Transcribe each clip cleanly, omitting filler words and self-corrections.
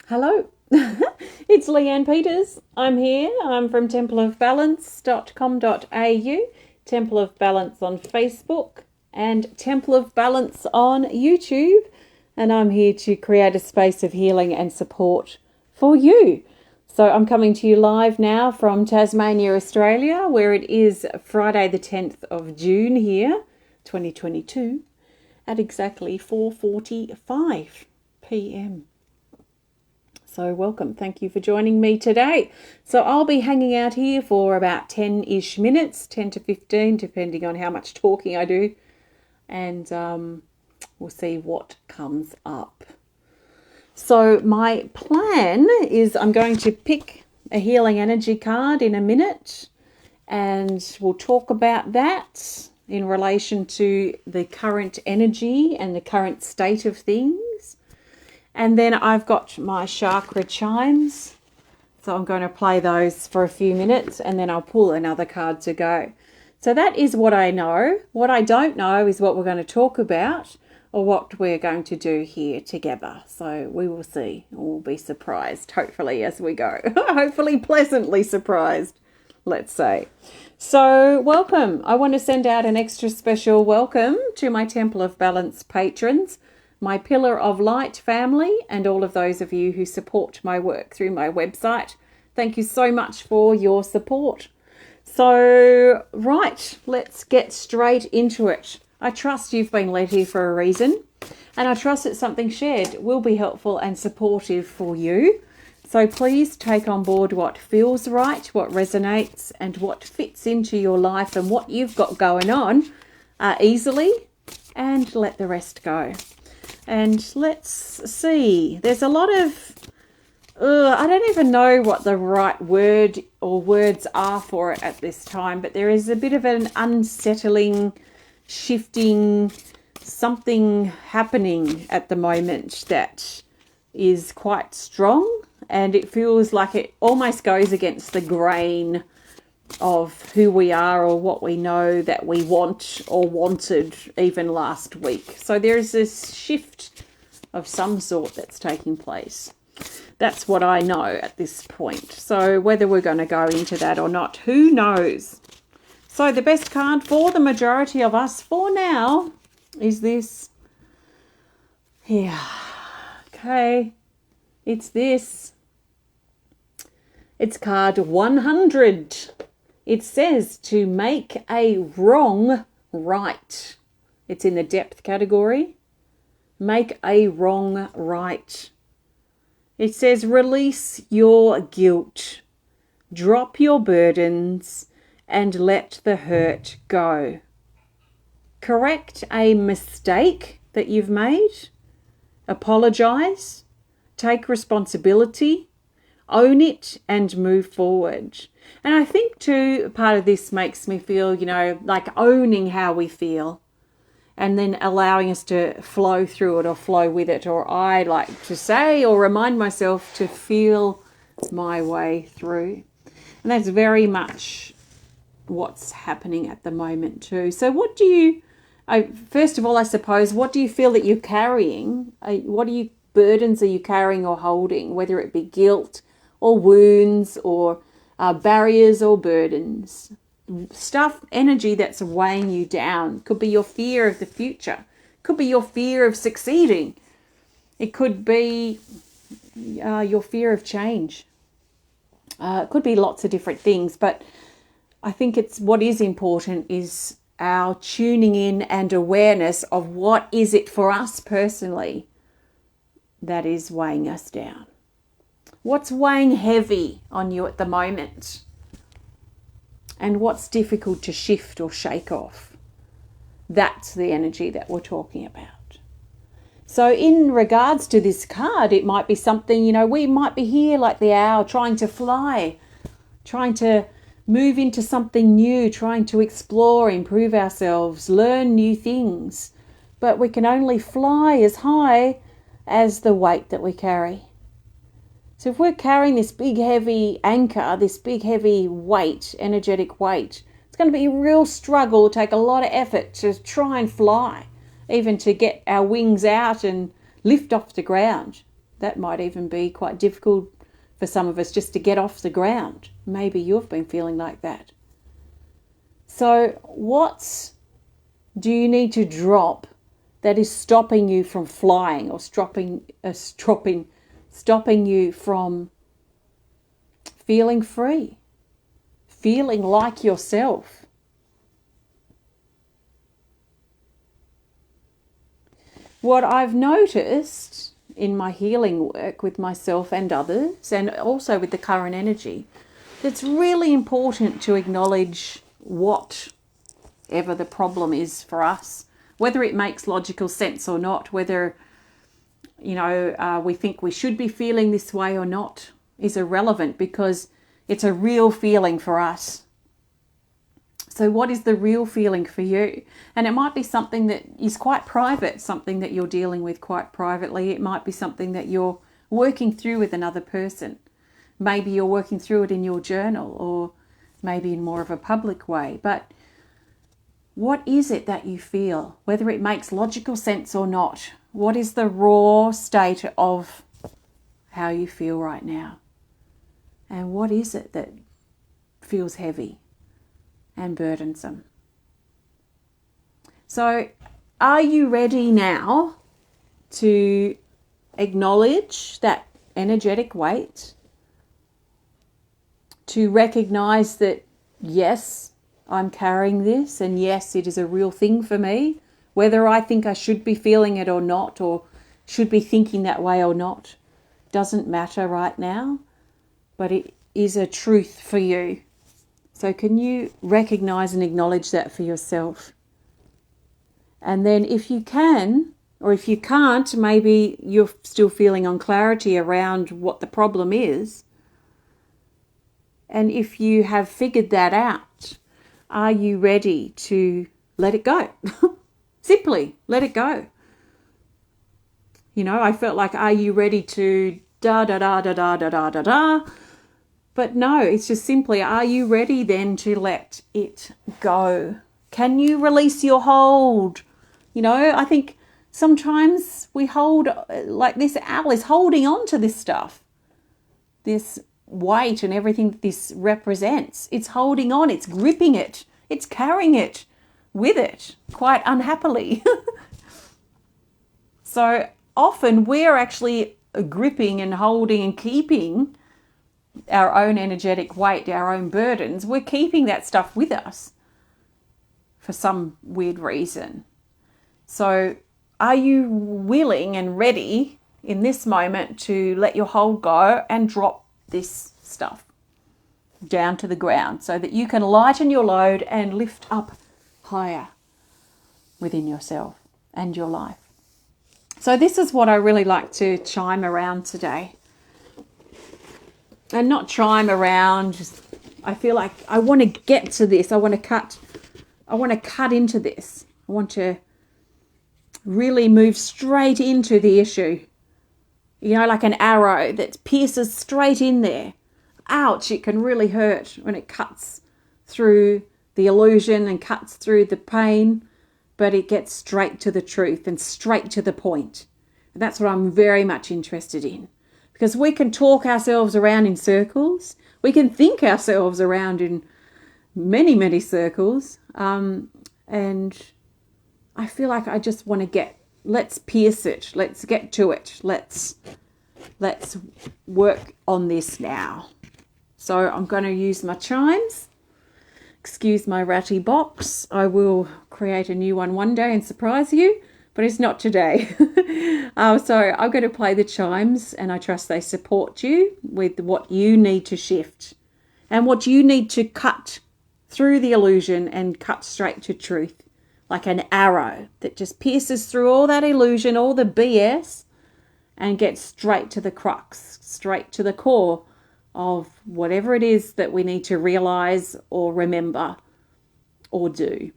Hello, it's Leanne Peters. I'm here. I'm from templeofbalance.com.au, Temple of Balance on Facebook, and Temple of Balance on YouTube. And I'm here to create a space of healing and support for you. So I'm coming to you live now from Tasmania, Australia, where it is Friday the 10th of June here, 2022, at exactly 4:45 p.m. So welcome. Thank you for joining me today. So I'll be hanging out here for about 10-ish minutes, 10 to 15, depending on how much talking I do. And we'll see what comes up. So my plan is I'm going to pick a healing energy card in a minute, and we'll talk about that in relation to the current energy and the current state of things. And then I've got my chakra chimes. So I'm going to play those for a few minutes and then I'll pull another card to go. So that is what I know. What I don't know is what we're going to talk about or what we're going to do here together. So we will see. We'll be surprised, hopefully, as we go. Hopefully pleasantly surprised, let's say. So welcome. I want to send out an extra special welcome to my Temple of Balance patrons, my Pillar of Light family, and all of those of you who support my work through my website. Thank you so much for your support. So, right, let's get straight into it. I trust you've been led here for a reason, and I trust that something shared will be helpful and supportive for you. So please take on board what feels right, what resonates, and what fits into your life and what you've got going on easily, and let the rest go. And let's see, there's a lot of, I don't even know what the right word or words are for it at this time, but there is a bit of an unsettling, shifting, something happening at the moment that is quite strong, and it feels like it almost goes against the grain of who we are or what we know that we want or wanted even last week. So there is this shift of some sort that's taking place. That's what I know at this point. So whether we're going to go into that or not, who knows? So the best card for the majority of us for now is this here. Okay, it's this. It's card 100. It says to make a wrong right. It's in the depth category. Make a wrong right. It says release your guilt. Drop your burdens and let the hurt go. Correct a mistake that you've made. Apologize. Take responsibility. Own it and move forward. And I think too, part of this makes me feel, like owning how we feel and then allowing us to flow through it or flow with it. Or I like to say or remind myself to feel my way through. And that's very much what's happening at the moment too. So what do you, first of all, I suppose, what do you feel that you're carrying? What burdens are you carrying or holding, whether it be guilt or wounds or barriers or burdens, stuff, energy that's weighing you down. Could be your fear of the future. Could be your fear of succeeding. It could be your fear of change. It could be lots of different things, but I think what is important is our tuning in and awareness of what is it for us personally that is weighing us down. What's weighing heavy on you at the moment? And what's difficult to shift or shake off? That's the energy that we're talking about. So in regards to this card, it might be something, we might be here like the owl trying to fly, trying to move into something new, trying to explore, improve ourselves, learn new things. But we can only fly as high as the weight that we carry. So if we're carrying this big heavy anchor, this big heavy weight, energetic weight, it's going to be a real struggle, take a lot of effort to try and fly, even to get our wings out and lift off the ground. That might even be quite difficult for some of us just to get off the ground. Maybe you've been feeling like that. So what do you need to drop that is stopping you from flying, or stopping you from feeling free, feeling like yourself? What I've noticed in my healing work with myself and others, and also with the current energy, it's really important to acknowledge whatever the problem is for us, whether it makes logical sense or not, whether, we think we should be feeling this way or not, is irrelevant, because it's a real feeling for us. So what is the real feeling for you? And it might be something that is quite private, something that you're dealing with quite privately. It might be something that you're working through with another person. Maybe you're working through it in your journal, or maybe in more of a public way. But what is it that you feel, whether it makes logical sense or not? What is the raw state of how you feel right now? And what is it that feels heavy and burdensome? So are you ready now to acknowledge that energetic weight, to recognize that, yes, I'm carrying this, and yes, it is a real thing for me, whether I think I should be feeling it or not, or should be thinking that way or not, doesn't matter right now, but it is a truth for you. So can you recognize and acknowledge that for yourself? And then if you can, or if you can't, maybe you're still feeling on clarity around what the problem is. And if you have figured that out, are you ready to let it go? Simply let it go. I felt like, are you ready to da da da da da da da da da? But no, it's just simply, are you ready then to let it go? Can you release your hold? I think sometimes we hold, like this owl is holding on to this stuff, this weight and everything that this represents. It's holding on, it's gripping it, it's carrying it with it quite unhappily. So often we're actually gripping and holding and keeping our own energetic weight, our own burdens. We're keeping that stuff with us for some weird reason. So are you willing and ready in this moment to let your hold go and drop this stuff down to the ground, so that you can lighten your load and lift up higher within yourself and your life? So this is what I really like to chime around today. And not chime around, just, I feel like I want to get to this. I want to cut into this. I want to really move straight into the issue. Like an arrow that pierces straight in there. Ouch, it can really hurt when it cuts through the illusion and cuts through the pain, but it gets straight to the truth and straight to the point. And that's what I'm very much interested in. Because we can talk ourselves around in circles. We can think ourselves around in many, many circles. And I feel like I just want to let's pierce it. Let's get to it. Let's work on this now. So I'm going to use my chimes. Excuse my ratty box. I will create a new one day and surprise you, but it's not today. So I'm going to play the chimes, and I trust they support you with what you need to shift and what you need to cut through the illusion and cut straight to truth, like an arrow that just pierces through all that illusion, all the BS, and gets straight to the crux, straight to the core of whatever it is that we need to realize or remember or do.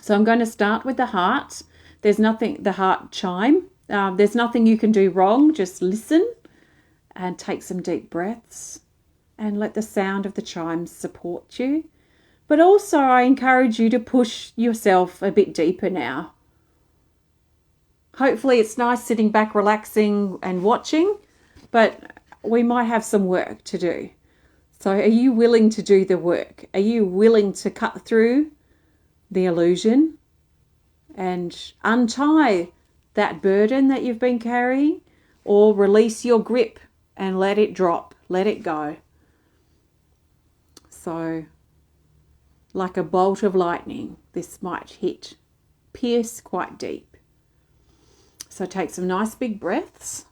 So I'm going to start with the heart. The heart chime. There's nothing you can do wrong. Just listen and take some deep breaths and let the sound of the chimes support you. But also I encourage you to push yourself a bit deeper now. hopefully it's nice sitting back, relaxing and watching, but we might have some work to do. So are you willing to do the work? Are you willing to cut through the illusion and untie that burden that you've been carrying, or release your grip and let it drop, let it go? So like a bolt of lightning, this might pierce quite deep. So take some nice big breaths.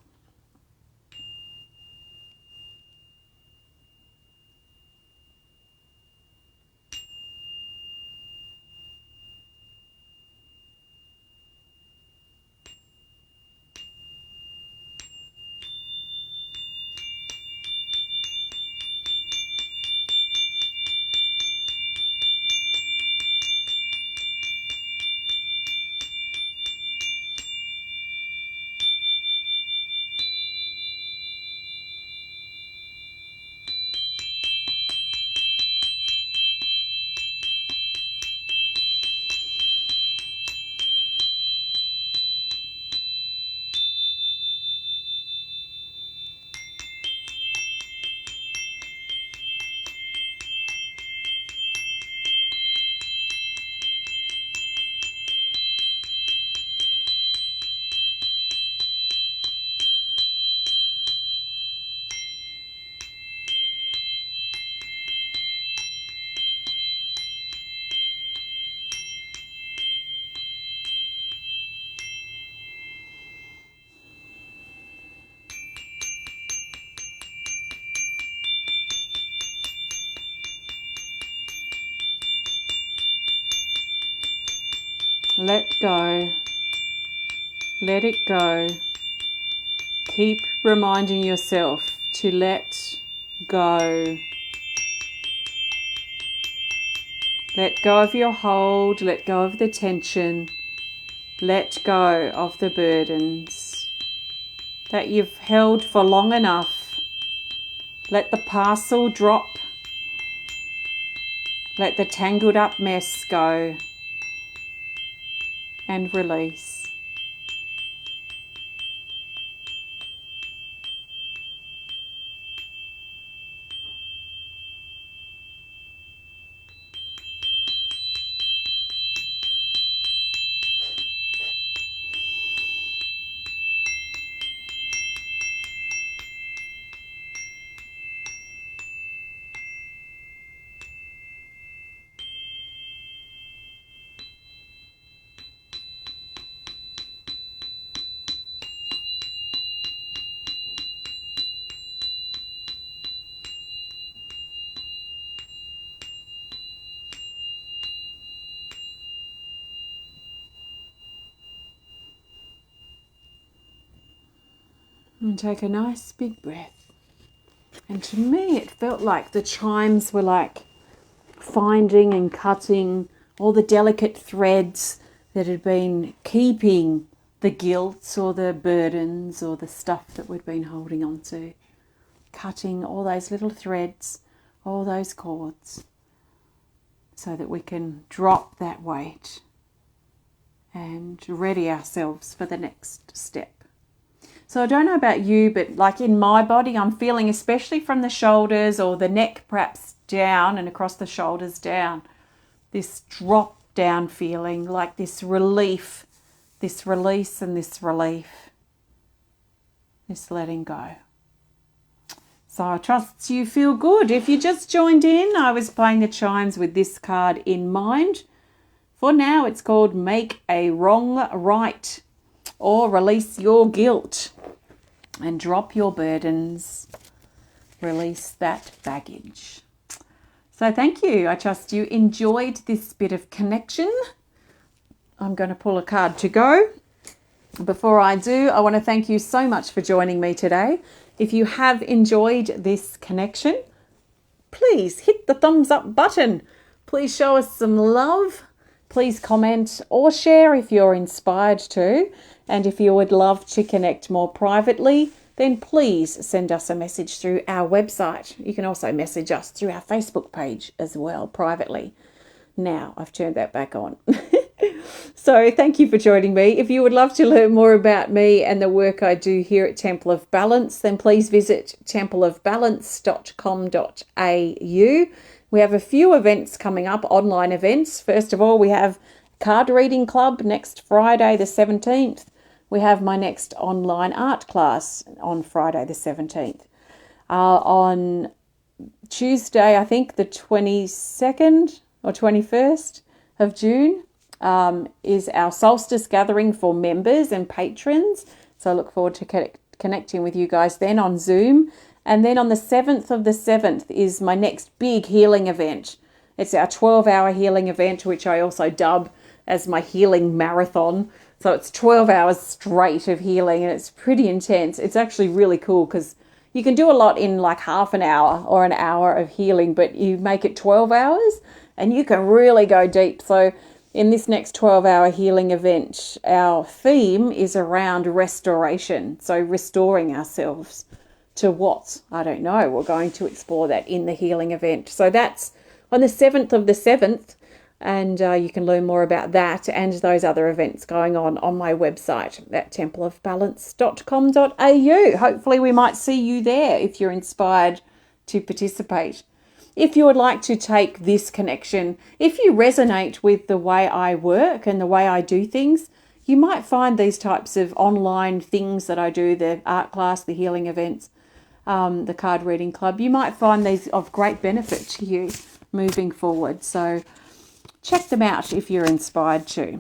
Let go. Let it go. Keep reminding yourself to let go. Let go of your hold. Let go of the tension. Let go of the burdens that you've held for long enough. Let the parcel drop. Let the tangled up mess go and release. And take a nice big breath. And to me, it felt like the chimes were like finding and cutting all the delicate threads that had been keeping the guilt or the burdens or the stuff that we'd been holding on to. Cutting all those little threads, all those cords, so that we can drop that weight and ready ourselves for the next step. So I don't know about you, but like in my body, I'm feeling, especially from the shoulders or the neck perhaps down and across the shoulders down, this drop down feeling, like this relief, this release and this relief, this letting go. So I trust you feel good. If you just joined in, I was playing the chimes with this card in mind. For now, it's called Make a Wrong Right, or Release Your Guilt and drop your burdens. Release that baggage. So thank you. I trust you enjoyed this bit of connection. I'm going to pull a card to go. Before I do, I want to thank you so much for joining me today. If you have enjoyed this connection, please hit the thumbs up button. Please show us some love. Please comment or share if you're inspired to. And if you would love to connect more privately, then please send us a message through our website. You can also message us through our Facebook page as well, privately. Now, I've turned that back on. So thank you for joining me. If you would love to learn more about me and the work I do here at Temple of Balance, then please visit templeofbalance.com.au. We have a few events coming up, online events. First of all, we have Card Reading Club next Friday the 17th. We have my next online art class on Friday the 17th. On Tuesday, I think the 22nd or 21st of June, is our solstice gathering for members and patrons. So I look forward to connecting with you guys then on Zoom. And then on the 7th of the 7th is my next big healing event. It's our 12-hour healing event, which I also dub as my healing marathon. So it's 12 hours straight of healing, and it's pretty intense. It's actually really cool because you can do a lot in like half an hour or an hour of healing, but you make it 12 hours and you can really go deep. So in this next 12-hour healing event, our theme is around restoration. So restoring ourselves to what? I don't know. We're going to explore that in the healing event. So that's on the 7th of the 7th. And you can learn more about that and those other events going on my website at templeofbalance.com.au. Hopefully we might see you there if you're inspired to participate. If you would like to take this connection, if you resonate with the way I work and the way I do things, you might find these types of online things that I do, the art class, the healing events, the card reading club, you might find these of great benefit to you moving forward. So check them out if you're inspired to.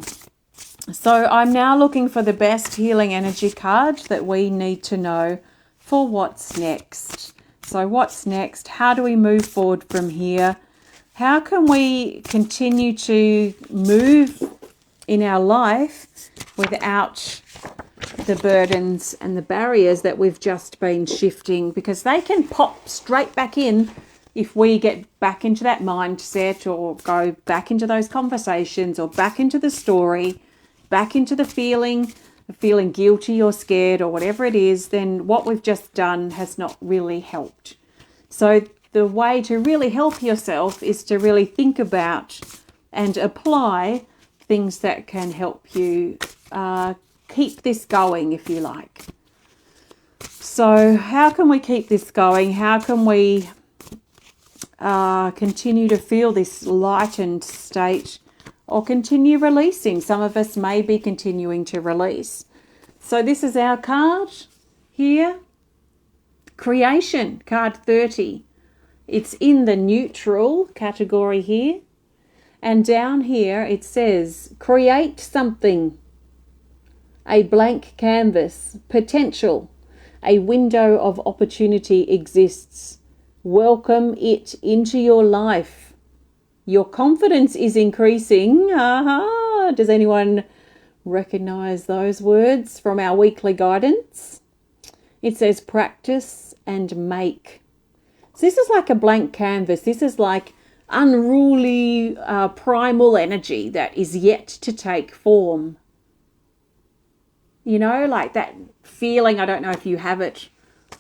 So I'm now looking for the best healing energy card that we need to know for what's next. So what's next? How do we move forward from here? How can we continue to move in our life without the burdens and the barriers that we've just been shifting? Because they can pop straight back in if we get back into that mindset or go back into those conversations or back into the story, back into the feeling guilty or scared or whatever it is, then what we've just done has not really helped. So the way to really help yourself is to really think about and apply things that can help you keep this going, if you like. So how can we keep this going? How can we continue to feel this lightened state or continue releasing? Some of us may be continuing to release. So this is our card here. Creation, card 30. It's in the neutral category here. And down here it says, create something. A blank canvas, potential. A window of opportunity exists. Welcome it into your life. Your confidence is increasing. Aha! Does anyone recognize those words from our weekly guidance? It says practice and make. So this is like a blank canvas. This is like unruly primal energy that is yet to take form. You know, like that feeling. I don't know if you have it.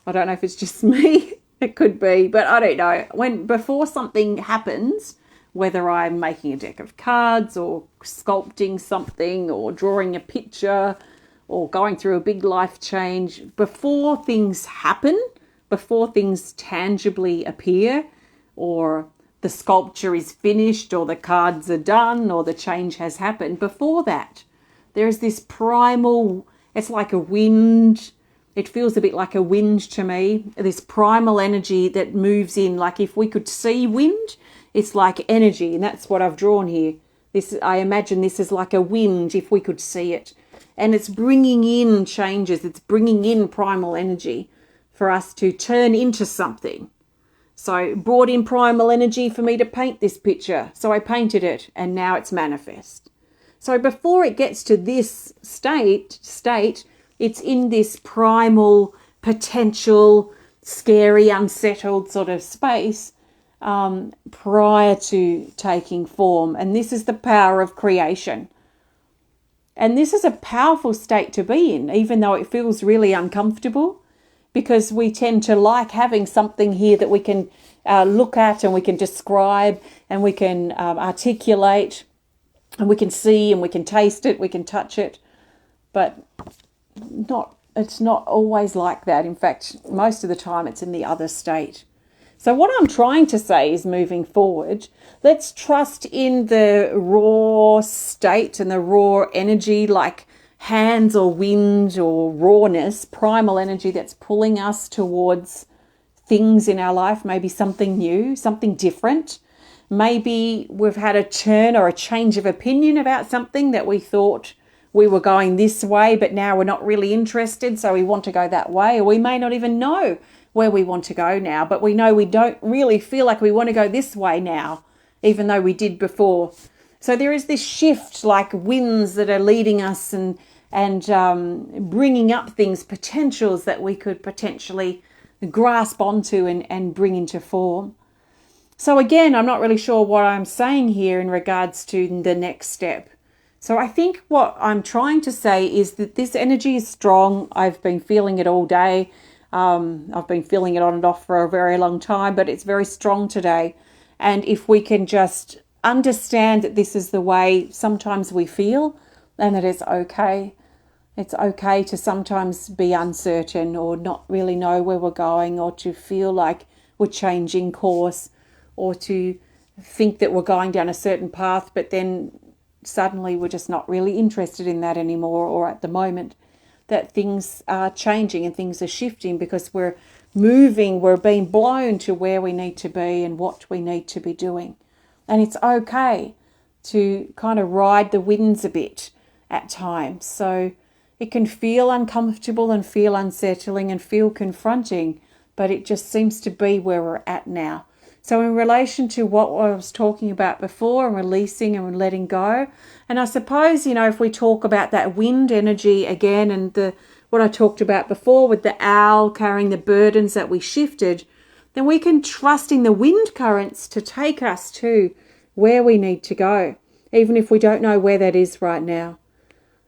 I don't know if it's just me. It could be, but I don't know. Before something happens, whether I'm making a deck of cards or sculpting something or drawing a picture or going through a big life change, before things happen, before things tangibly appear, or the sculpture is finished or the cards are done or the change has happened, before that, there is this primal, it's like a wind. It feels a bit like a wind to me, this primal energy that moves in. Like if we could see wind, it's like energy, and that's what I've drawn here. I imagine this is like a wind if we could see it. And it's bringing in changes. It's bringing in primal energy for us to turn into something. So it brought in primal energy for me to paint this picture. So I painted it, and now it's manifest. So before it gets to this state, it's in this primal, potential, scary, unsettled sort of space prior to taking form. And this is the power of creation. And this is a powerful state to be in, even though it feels really uncomfortable, because we tend to like having something here that we can look at and we can describe and we can articulate. And we can see and we can taste it, we can touch it, but it's not always like that. In fact, most of the time it's in the other state. So what I'm trying to say is, moving forward, let's trust in the raw state and the raw energy, like hands or wind or rawness, primal energy that's pulling us towards things in our life, maybe something new, something different. Maybe we've had a turn or a change of opinion about something that we thought we were going this way, but now we're not really interested, so we want to go that way. Or we may not even know where we want to go now, but we know we don't really feel like we want to go this way now, even though we did before. So there is this shift, like winds that are leading us and bringing up things, potentials that we could potentially grasp onto and bring into form. So again, I'm not really sure what I'm saying here in regards to the next step. So I think what I'm trying to say is that this energy is strong. I've been feeling it all day. I've been feeling it on and off for a very long time, but it's very strong today. And if we can just understand that this is the way sometimes we feel, and that it's okay. It's okay to sometimes be uncertain or not really know where we're going, or to feel like we're changing course, or to think that we're going down a certain path, but then suddenly we're just not really interested in that anymore, or at the moment that things are changing and things are shifting because we're moving, we're being blown to where we need to be and what we need to be doing. And it's okay to kind of ride the winds a bit at times. So it can feel uncomfortable and feel unsettling and feel confronting, but it just seems to be where we're at now. So in relation to what I was talking about before, and releasing and letting go, and I suppose, if we talk about that wind energy again, and what I talked about before with the owl carrying the burdens that we shifted, then we can trust in the wind currents to take us to where we need to go, even if we don't know where that is right now.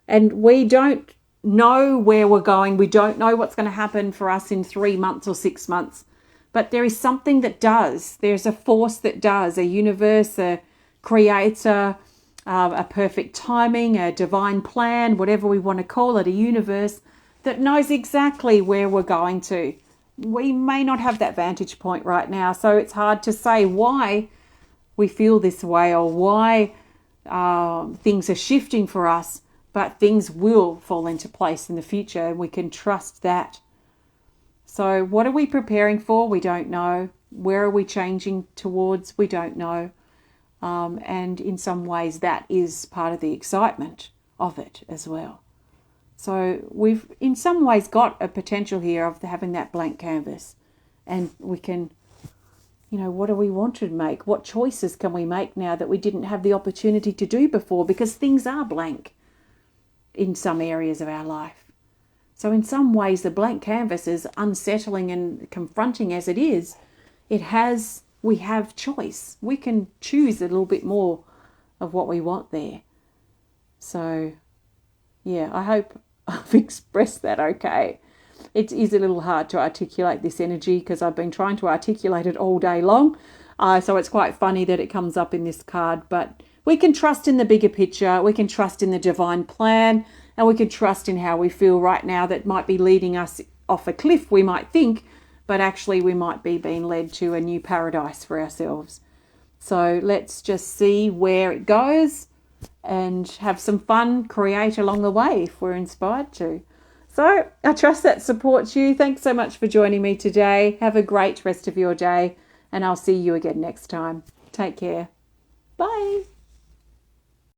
And we don't know where we're going. We don't know what's going to happen for us in 3 months or 6 months. But there is something that does. There's a force that does, a universe, a creator, a perfect timing, a divine plan, whatever we want to call it, a universe that knows exactly where we're going to. We may not have that vantage point right now, so it's hard to say why we feel this way or why things are shifting for us, but things will fall into place in the future, and we can trust that. So what are we preparing for? We don't know. Where are we changing towards? We don't know. And in some ways that is part of the excitement of it as well. So we've in some ways got a potential here of having that blank canvas, and we can, what do we want to make? What choices can we make now that we didn't have the opportunity to do before, because things are blank in some areas of our life. So in some ways, the blank canvas, is unsettling and confronting as it is, we have choice. We can choose a little bit more of what we want there. So, yeah, I hope I've expressed that okay. It is a little hard to articulate this energy because I've been trying to articulate it all day long. So it's quite funny that it comes up in this card. But we can trust in the bigger picture. We can trust in the divine plan. And we can trust in how we feel right now that might be leading us off a cliff, we might think, but actually we might be being led to a new paradise for ourselves. So let's just see where it goes and have some fun, create along the way if we're inspired to. So I trust that supports you. Thanks so much for joining me today. Have a great rest of your day, and I'll see you again next time. Take care. Bye.